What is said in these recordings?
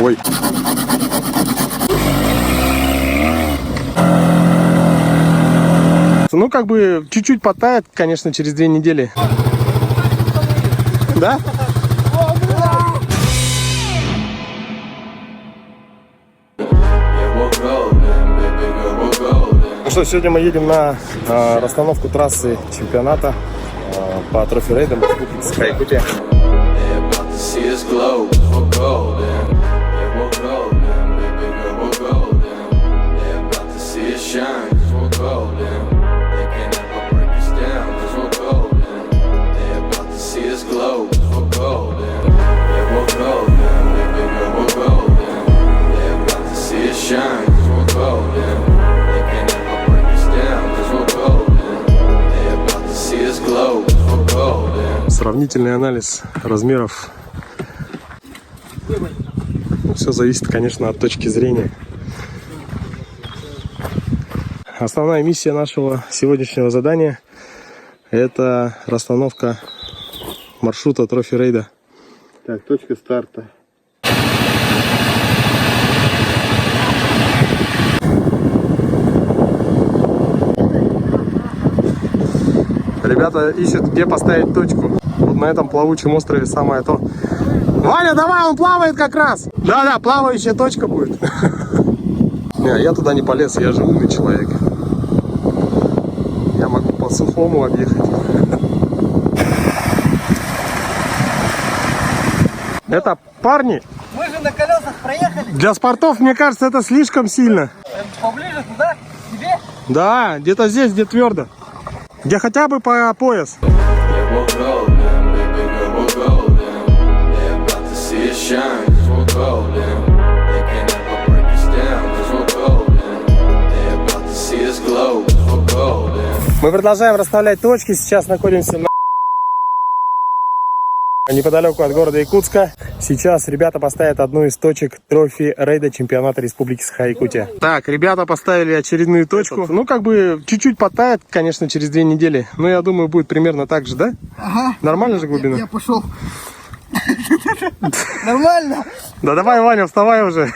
Ой. Ну, как бы, чуть-чуть потает, конечно, через 2 недели. Да? Ну что, сегодня мы едем на расстановку трассы чемпионата по трофи-рейдам Республики Саха-Якутия. Сравнительный анализ размеров. Все зависит, конечно, от точки зрения. Основная миссия нашего сегодняшнего задания — это расстановка маршрута трофи-рейда. Так, точка старта. Ребята ищут, где поставить точку. Вот на этом плавучем острове самое то. Ваня, давай, он плавает как раз. Да-да, плавающая точка будет. Не, я туда не полез, я же умный человек. Я могу по сухому объехать. Это, парни, Мы же на колесах проехали. для спортов, мне кажется, это слишком сильно. Поближе туда, к тебе. Да, где-то здесь, где твердо. Где хотя бы по пояс. Мы продолжаем расставлять точки. Сейчас находимся неподалеку от города Якутска. Сейчас ребята поставят одну из точек трофи-рейда чемпионата Республики Саха-Якутия. Так, ребята поставили очередную точку. Ну, как бы, чуть-чуть потает, конечно, через 2 недели. Но я думаю, будет примерно так же, да? Ага. Нормально же глубина? Я пошел. Нормально. Да давай, Ваня, вставай уже.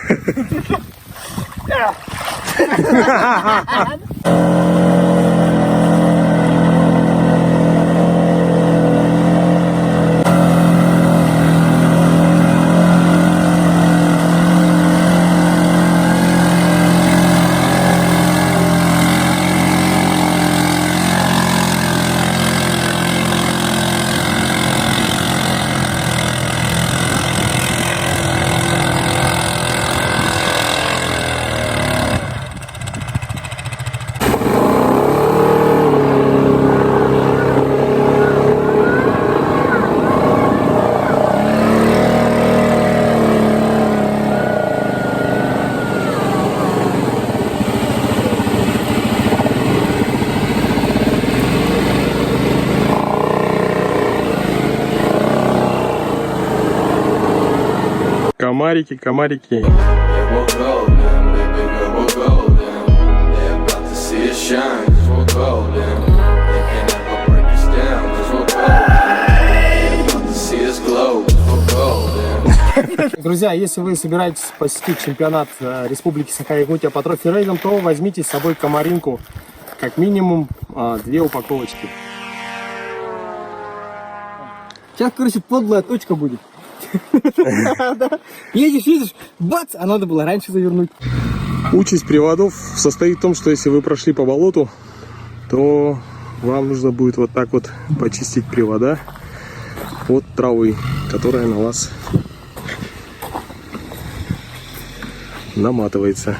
Комарики, комарики. Друзья, если вы собираетесь посетить чемпионат Республики Саха-Якутия по трофи-рейдам, то возьмите с собой комаринку, как минимум 2 упаковочки. Сейчас, короче, подлая точка будет. Едешь, бац, а надо было раньше завернуть. Участь приводов состоит в том, что если вы прошли по болоту, то вам нужно будет вот так вот почистить привода от травы, которая на вас наматывается.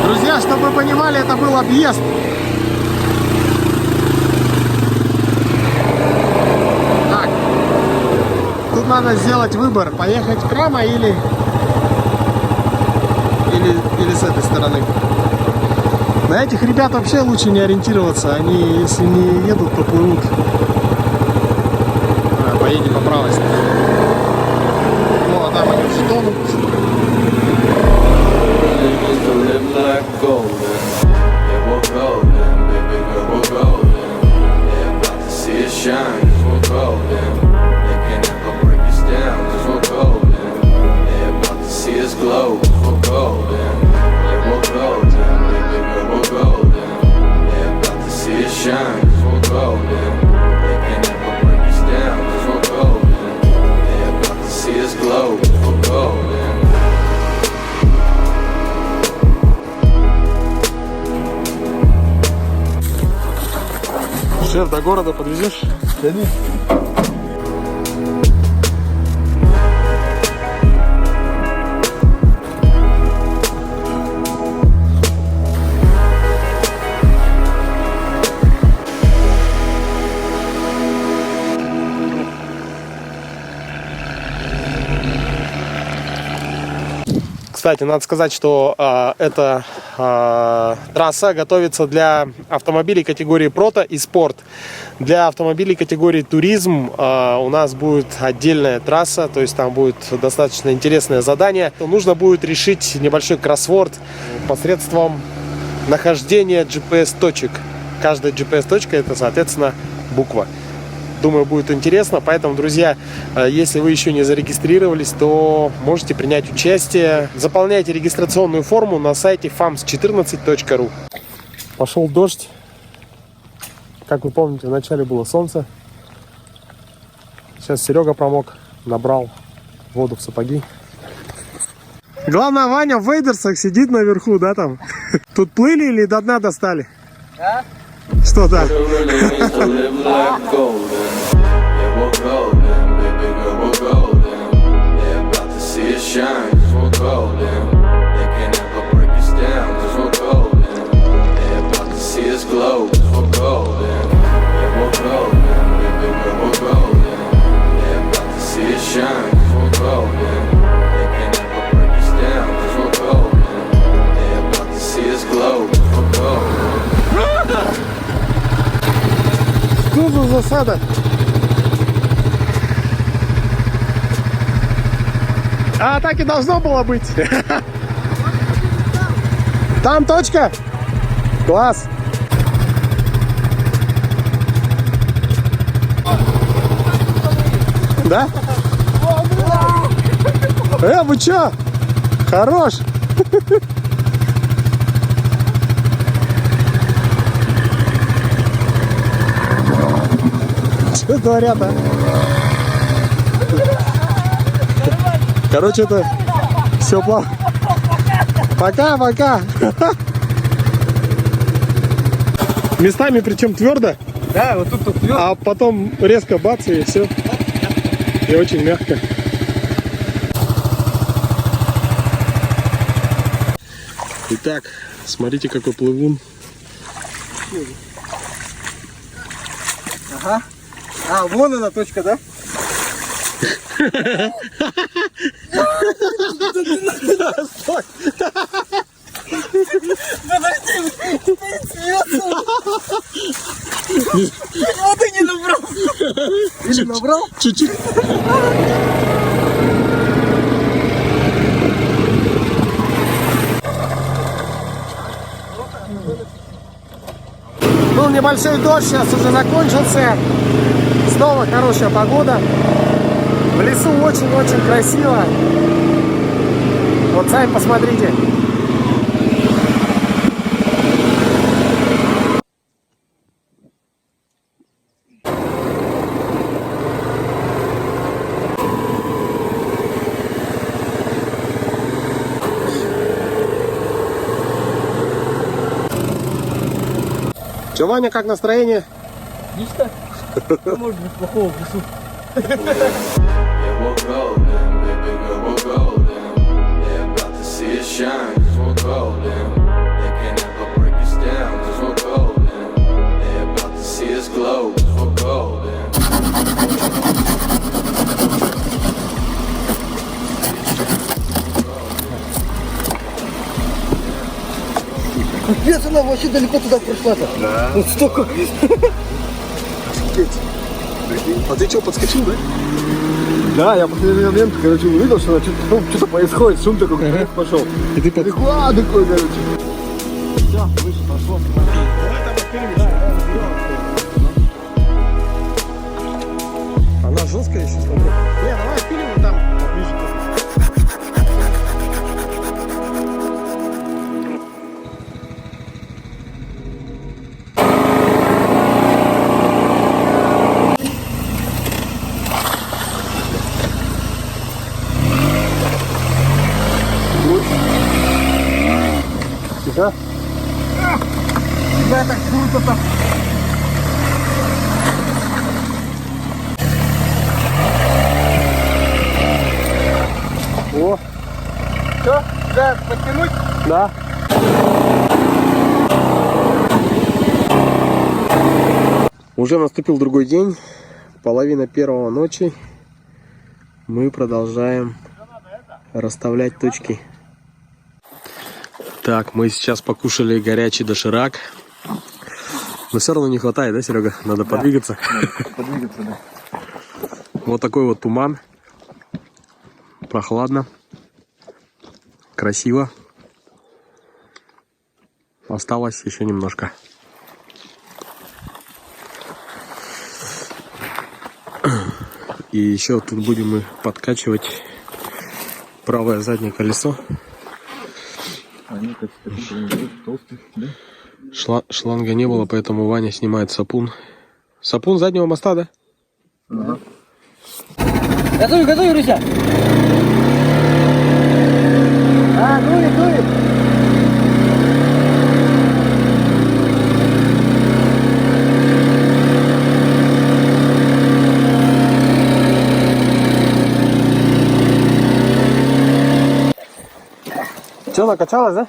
Друзья, чтобы вы понимали, это был объезд. надо сделать выбор, поехать прямо или с этой стороны. На этих ребят вообще лучше не ориентироваться, они если не едут, то плывут. Поедем по правой стороне. Ну, а там они уже тонут. Шеф, до города подвезешь? Конечно. Кстати, надо сказать, что эта трасса готовится для автомобилей категории Прото и Спорт. Для автомобилей категории Туризм у нас будет отдельная трасса, то есть там будет достаточно интересное задание. Нужно будет решить небольшой кроссворд посредством нахождения GPS-точек. Каждая GPS-точка это, соответственно, буква. Думаю, будет интересно, поэтому, друзья, если вы еще не зарегистрировались, то можете принять участие. Заполняйте регистрационную форму на сайте fams14.ru. Пошел дождь. Как вы помните, вначале было солнце. Сейчас Серега промок, набрал воду в сапоги. Главное, Ваня в вейдерсах сидит наверху, да, там? Тут плыли или до дна достали? Да? Что так? Что за засада? А так и должно было быть. Там точка? Класс. Да? Вы чё? Хорош. Что творят, а? Короче, это все плохо. Пока. Местами причем твердо, Да, вот тут твердо. а потом резко бац и все. И очень мягко. Итак, смотрите, какой плывун. Ага. А, вон она точка, да? Стой! Подожди, ты смеется. Воды не набрал. Или набрал? Чуть-чуть. Был небольшой дождь, сейчас уже закончился. Снова хорошая погода. В лесу очень-очень красиво. Вот сами посмотрите. Че, Ваня, как настроение? Отлично. Что может быть плохого в лесу? Капец, она вообще далеко туда прошла-то. Да. Вот столько. А ты что, подскочил, да? Да, я в последний момент, короче, увидел, что что-то происходит, шум такой, пошел. И ты под... Далеко такой, короче. Все, выше пошло. Она жесткая еще, смотри. Не, давай пилим вот там поближе. Тихо. Да, так круто там. О, Все, да, подтянуть. да. Уже наступил другой день, половина первого ночи. Мы продолжаем расставлять точки. Так, мы сейчас покушали горячий доширак. Но все равно не хватает, да, Серега? Надо подвигаться. Подвигаться, да. Вот такой вот туман. Прохладно. Красиво. Осталось еще немножко. И еще тут будем мы подкачивать правое заднее колесо. Они как толстые, да? Шланга не было, поэтому Ваня снимает сапун. Сапун заднего моста, да? Ага. Готовь, готовь, Руся. Дует, дует. Что, накачалось, да?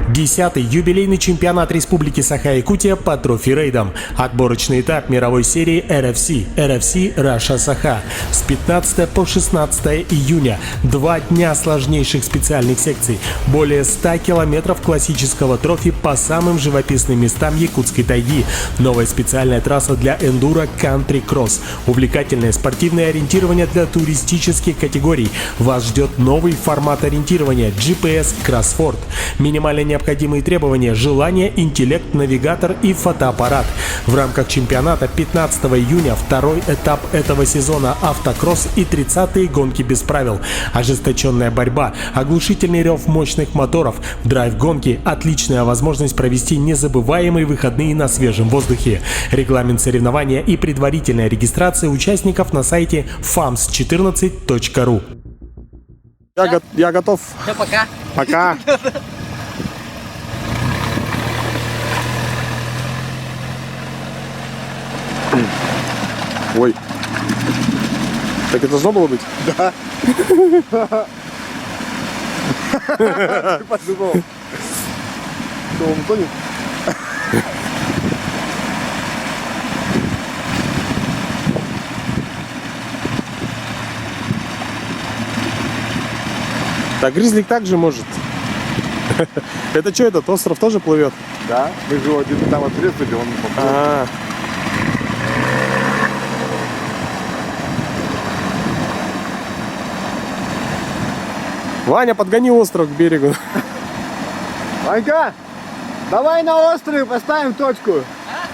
Десятый юбилейный чемпионат Республики Саха-Якутия по трофи-рейдам. Отборочный этап мировой серии RFC Russia-Саха с 15 по 16 июня. 2 дня сложнейших специальных секций. Более 100 километров классического трофи по самым живописным местам якутской тайги. Новая специальная трасса для эндуро Country Cross. Увлекательное спортивное ориентирование для туристических категорий. Вас ждет новый формат ориентирования GPS Crossford. Минимальная необходимые требования: желание, интеллект, навигатор и фотоаппарат. В рамках чемпионата 15 июня второй этап этого сезона автокросс и 30-е гонки без правил. Ожесточенная борьба, оглушительный рев мощных моторов, драйв-гонки, отличная возможность провести незабываемые выходные на свежем воздухе. Регламент соревнования и предварительная регистрация участников на сайте fams14.ru. Я готов. Все, пока. Пока. Ой. Так это должно было быть? Да. Подумал. Что, он тонет? Так гризлик также может. Это что, этот остров тоже плывет? Да. Мы же его один там отрезали, он поплыл. А. Ваня, подгони остров к берегу. Ванька, давай на острове поставим точку.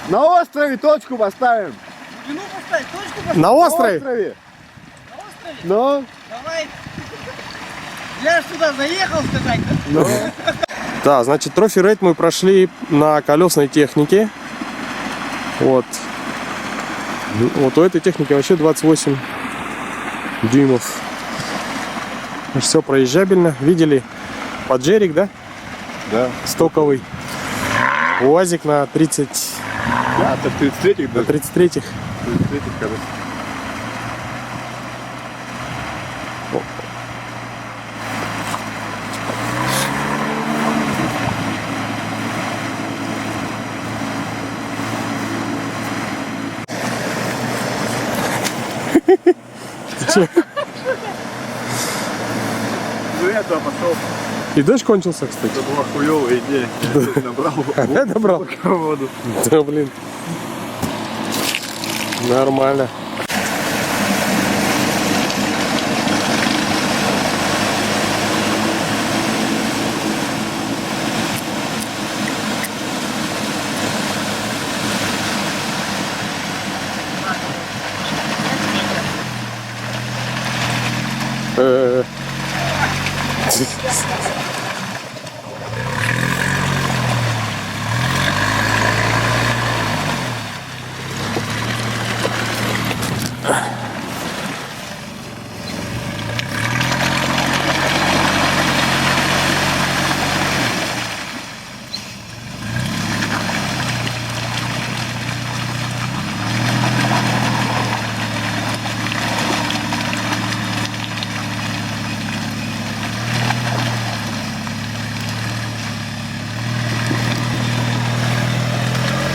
На острове точку поставим. Глубину поставь, точку поставь. На На острове? острове. На острове. Ну, Давай. Я ж сюда заехал сказать. ну. Да, значит, трофи-рейд мы прошли на колесной технике. Вот. Вот у этой техники вообще 28 дюймов. Все проезжабельно. Видели поджерик, да? Да. Стоковый. УАЗик на 30, Да, это 33-х на даже. 33-х. 33-х, кажется. Ну я туда пошел. И дождь кончился, кстати. Это была хуёвая идея. Набрал Опять набрал? воду. Да, блин. Нормально. Э.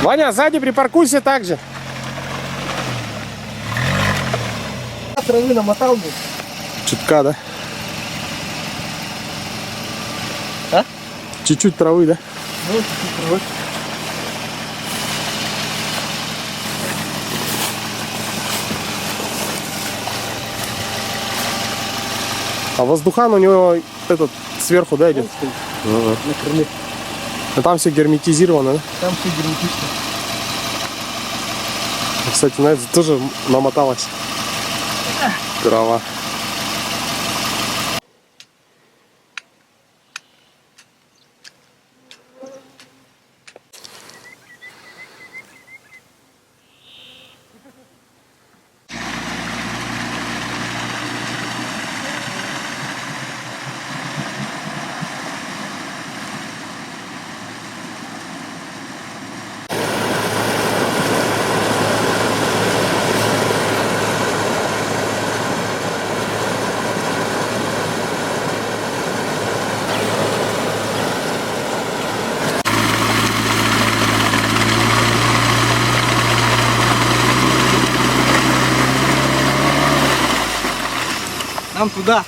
Ваня, сзади припаркуйся так же. Травы намотал бы. Чутка, да? А? Чуть-чуть травы, да? Ну, чуть-чуть травы. А воздухан у него этот сверху, да, идет? На крыле. А там все герметизировано, да? Там все герметично. Кстати, на это тоже намоталась трава. Нам туда.